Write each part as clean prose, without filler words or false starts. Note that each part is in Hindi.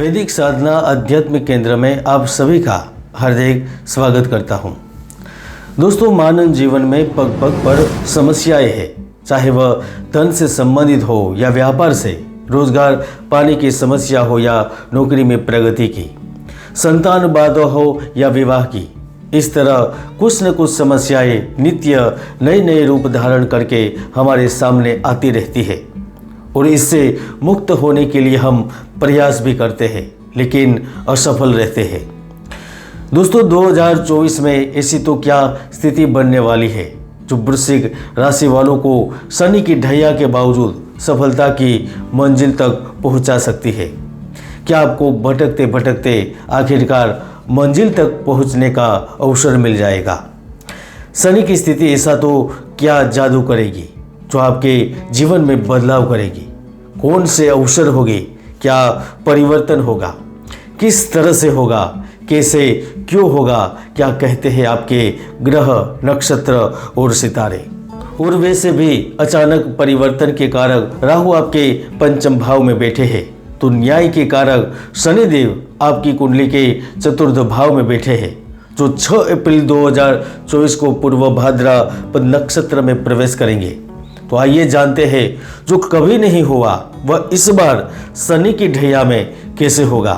वैदिक साधना आध्यात्मिक केंद्र में आप सभी का हार्दिक स्वागत करता हूं। दोस्तों, मानव जीवन में पग पग पर समस्याएं हैं, चाहे वह धन से संबंधित हो या व्यापार से, रोजगार पाने की समस्या हो या नौकरी में प्रगति की, संतान बाधा हो या विवाह की। इस तरह कुछ न कुछ समस्याएं नित्य नए नए रूप धारण करके हमारे सामने आती रहती है और इससे मुक्त होने के लिए हम प्रयास भी करते हैं, लेकिन असफल रहते हैं। दोस्तों, 2024 में ऐसी तो क्या स्थिति बनने वाली है जो वृश्चिक राशि वालों को शनि की ढैया के बावजूद सफलता की मंजिल तक पहुंचा सकती है। क्या आपको भटकते भटकते आखिरकार मंजिल तक पहुंचने का अवसर मिल जाएगा? शनि की स्थिति ऐसा तो क्या जादू करेगी जो आपके जीवन में बदलाव करेगी? कौन से अवसर होंगे? क्या परिवर्तन होगा? किस तरह से होगा? कैसे, क्यों होगा? क्या कहते हैं आपके ग्रह, नक्षत्र और सितारे? और वैसे भी अचानक परिवर्तन के कारक राहु आपके पंचम भाव में बैठे हैं, तो न्याय के कारक शनिदेव आपकी कुंडली के चतुर्थ भाव में बैठे हैं, जो 6 अप्रैल 2024 को पूर्व भाद्रपद नक्षत्र में प्रवेश करेंगे। तो आइए जानते हैं जो कभी नहीं हुआ वह इस बार शनि की ढैया में कैसे होगा।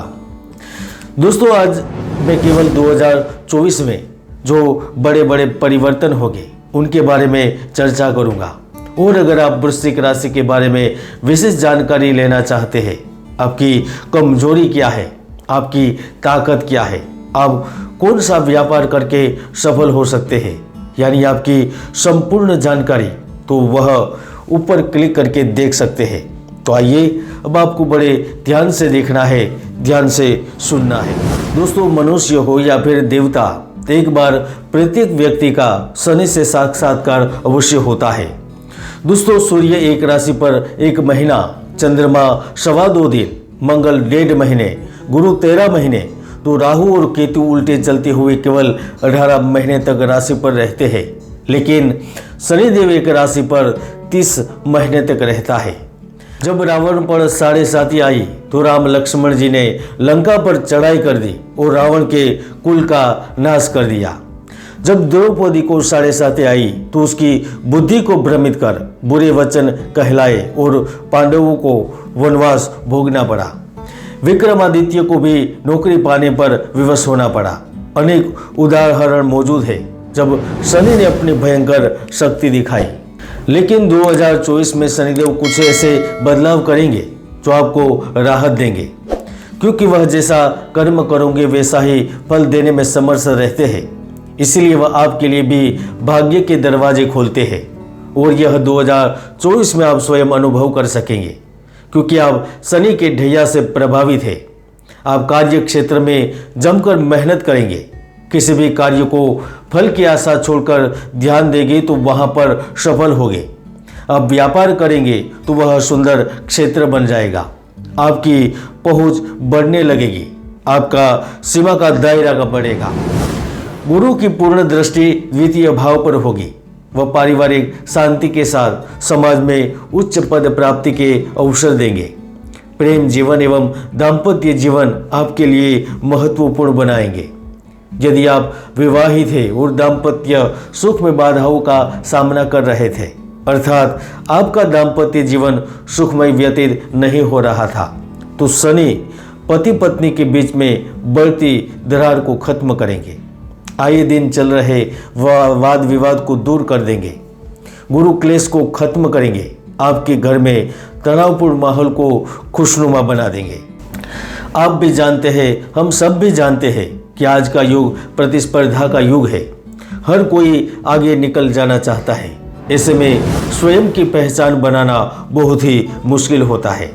दोस्तों, आज मैं केवल 2024 में जो बड़े बड़े परिवर्तन होंगे उनके बारे में चर्चा करूंगा। और अगर आप वृश्चिक राशि के बारे में विशेष जानकारी लेना चाहते हैं, आपकी कमजोरी क्या है, आपकी ताकत क्या है, आप कौन सा व्यापार करके सफल हो सकते हैं, यानी आपकी संपूर्ण जानकारी, तो वह ऊपर क्लिक करके देख सकते हैं। तो आइए, अब आपको बड़े ध्यान से देखना है, ध्यान से सुनना है। दोस्तों, मनुष्य हो या फिर देवता, एक बार प्रत्येक व्यक्ति का शनि से साक्षात्कार अवश्य होता है। दोस्तों, सूर्य एक राशि पर 1 महीना, चंद्रमा 2.25 दिन, मंगल 1.5 महीने, गुरु 13 महीने, तो राहु और केतु उल्टे चलते हुए केवल 18 महीने तक राशि पर रहते हैं। लेकिन शनिदेव एक राशि पर 30 महीने तक रहता है। जब रावण पर 7.5 आई तो राम लक्ष्मण जी ने लंका पर चढ़ाई कर दी और रावण के कुल का नाश कर दिया। जब द्रौपदी को 7.5 आई तो उसकी बुद्धि को भ्रमित कर बुरे वचन कहलाए और पांडवों को वनवास भोगना पड़ा। विक्रमादित्य को भी नौकरी पाने पर विवश होना पड़ा। अनेक उदाहरण मौजूद है जब शनि ने अपनी भयंकर शक्ति दिखाई। लेकिन 2024 में शनिदेव कुछ ऐसे बदलाव करेंगे जो आपको राहत देंगे, क्योंकि वह जैसा कर्म करोगे वैसा ही फल देने में समर्थ रहते हैं। इसीलिए वह आपके लिए भी भाग्य के दरवाजे खोलते हैं और यह 2024 में आप स्वयं अनुभव कर सकेंगे, क्योंकि आप शनि के ढैया से प्रभावित हैं। आप कार्य क्षेत्र में जमकर मेहनत करेंगे। किसी भी कार्य को फल की आशा छोड़कर ध्यान देंगे तो वहां पर सफल होंगे। अब व्यापार करेंगे तो वह सुंदर क्षेत्र बन जाएगा। आपकी पहुंच बढ़ने लगेगी, आपका सीमा का दायरा का बढ़ेगा। गुरु की पूर्ण दृष्टि द्वितीय भाव पर होगी। वह पारिवारिक शांति के साथ समाज में उच्च पद प्राप्ति के अवसर देंगे। प्रेम जीवन एवं दाम्पत्य जीवन आपके लिए महत्वपूर्ण बनाएंगे। यदि आप विवाहित थे और दाम्पत्य सुख में बाधाओं का सामना कर रहे थे, अर्थात आपका दाम्पत्य जीवन सुखमय व्यतीत नहीं हो रहा था, तो शनि पति पत्नी के बीच में बढ़ती दरार को खत्म करेंगे। आए दिन चल रहे वाद विवाद को दूर कर देंगे। गुरु क्लेश को खत्म करेंगे। आपके घर में तनावपूर्ण माहौल को खुशनुमा बना देंगे। आप भी जानते हैं, हम सब भी जानते हैं कि आज का युग प्रतिस्पर्धा का युग है। हर कोई आगे निकल जाना चाहता है। ऐसे में स्वयं की पहचान बनाना बहुत ही मुश्किल होता है।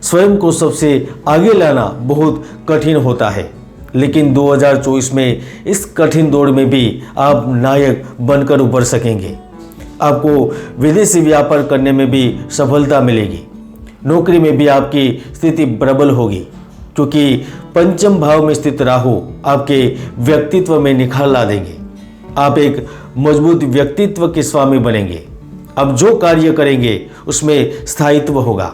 स्वयं को सबसे आगे लाना बहुत कठिन होता है। लेकिन 2024 में इस कठिन दौर में भी आप नायक बनकर उभर सकेंगे। आपको विदेशी व्यापार करने में भी सफलता मिलेगी। नौकरी में भी आपकी स्थिति प्रबल होगी, क्योंकि पंचम भाव में स्थित राहु आपके व्यक्तित्व में निखार ला देंगे। आप एक मजबूत व्यक्तित्व के स्वामी बनेंगे। अब जो कार्य करेंगे उसमें स्थायित्व होगा।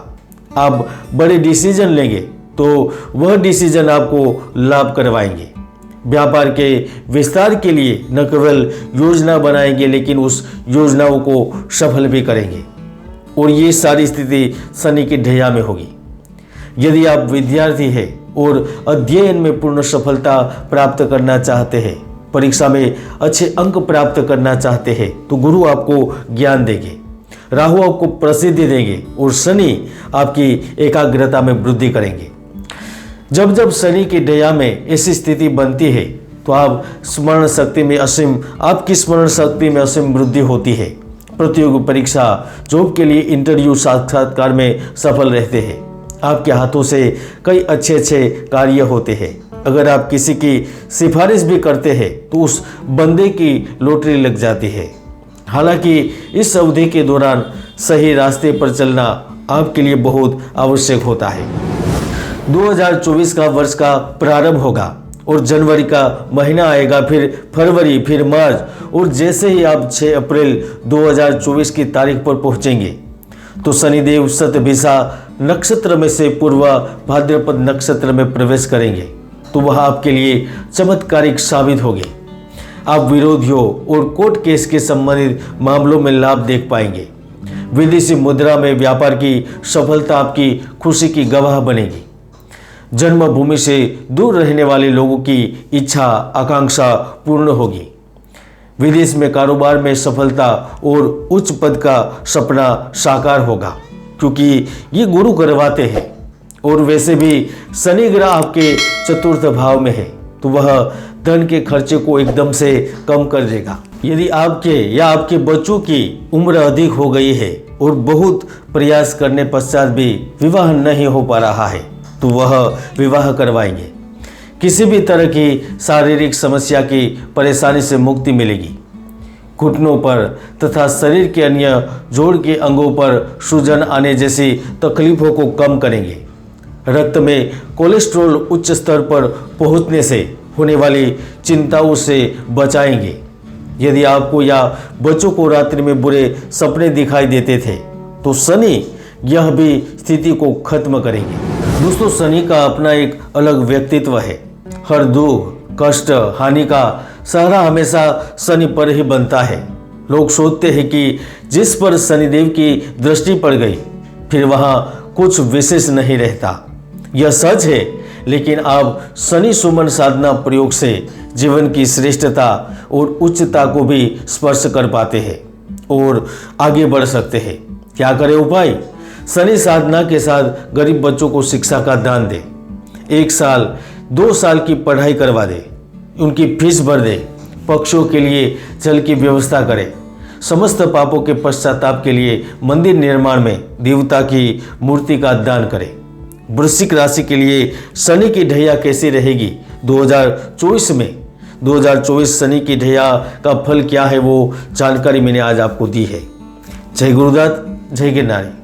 आप बड़े डिसीजन लेंगे तो वह डिसीजन आपको लाभ करवाएंगे। व्यापार के विस्तार के लिए न केवल योजना बनाएंगे लेकिन उस योजनाओं को सफल भी करेंगे, और ये सारी स्थिति शनि की ढैया में होगी। यदि आप विद्यार्थी हैं और अध्ययन में पूर्ण सफलता प्राप्त करना चाहते हैं, परीक्षा में अच्छे अंक प्राप्त करना चाहते हैं, तो गुरु आपको ज्ञान देंगे, राहु आपको प्रसिद्धि देंगे और शनि आपकी एकाग्रता में वृद्धि करेंगे। जब जब शनि की ढैया में ऐसी स्थिति बनती है तो आपकी स्मरण शक्ति में असीम वृद्धि होती है। प्रतियोगी परीक्षा, जॉब के लिए इंटरव्यू, साक्षात्कार में सफल रहते हैं। आपके हाथों से कई अच्छे कार्य होते हैं। अगर आप किसी की सिफारिश भी करते हैं तो उस बंदे की लॉटरी लग जाती है। हालांकि इस अवधि के दौरान सही रास्ते पर चलना आपके लिए बहुत आवश्यक होता है। 2024 का वर्ष का प्रारंभ होगा और जनवरी का महीना आएगा, फिर फरवरी, फिर मार्च, और जैसे ही आप 6 अप्रैल 2024 की तारीख पर पहुंचेंगे तो शनिदेव शतभिषा नक्षत्र में से पूर्व भाद्रपद नक्षत्र में प्रवेश करेंगे, तो वह आपके लिए चमत्कारिक साबित होंगे। आप विरोधियों और कोर्ट केस के संबंधित मामलों में लाभ देख पाएंगे। विदेशी मुद्रा में व्यापार की सफलता आपकी खुशी की गवाह बनेगी। जन्मभूमि से दूर रहने वाले लोगों की इच्छा आकांक्षा पूर्ण होगी। विदेश में कारोबार में सफलता और उच्च पद का सपना साकार होगा, क्योंकि ये गुरु करवाते हैं। और वैसे भी शनि ग्रह आपके चतुर्थ भाव में है, तो वह धन के खर्चे को एकदम से कम कर देगा। यदि आपके या आपके बच्चों की उम्र अधिक हो गई है और बहुत प्रयास करने पश्चात भी विवाह नहीं हो पा रहा है, तो वह विवाह करवाएंगे। किसी भी तरह की शारीरिक समस्या की परेशानी से मुक्ति मिलेगी। घुटनों पर तथा शरीर के अन्य जोड़ के अंगों पर सूजन आने जैसी तकलीफों को कम करेंगे। रक्त में कोलेस्ट्रॉल उच्च स्तर पर पहुंचने से होने वाली चिंताओं से बचाएंगे। यदि आपको या बच्चों को रात्रि में बुरे सपने दिखाई देते थे तो शनि यह भी स्थिति को खत्म करेंगे। दोस्तों, शनि का अपना एक अलग व्यक्तित्व है। हर दुख, कष्ट, हानि का सहारा हमेशा शनि पर ही बनता है। लोग सोचते हैं कि जिस पर शनिदेव की दृष्टि पड़ गई फिर वहां कुछ विशेष नहीं रहता। यह सच है, लेकिन आप शनि सुमन साधना प्रयोग से जीवन की श्रेष्ठता और उच्चता को भी स्पर्श कर पाते हैं और आगे बढ़ सकते हैं। क्या करें उपाय? शनि साधना के साथ गरीब बच्चों को शिक्षा का दान दे। 1 साल 2 साल की पढ़ाई करवा दे, उनकी फीस भर दे। पक्षियों के लिए जल की व्यवस्था करें। समस्त पापों के पश्चाताप के लिए मंदिर निर्माण में देवता की मूर्ति का दान करें। वृश्चिक राशि के लिए शनि की ढैया कैसी रहेगी 2024 में? 2024 शनि की ढैया का फल क्या है, वो जानकारी मैंने आज आपको दी है। जय गुरुदत्त, जय गिरनारी।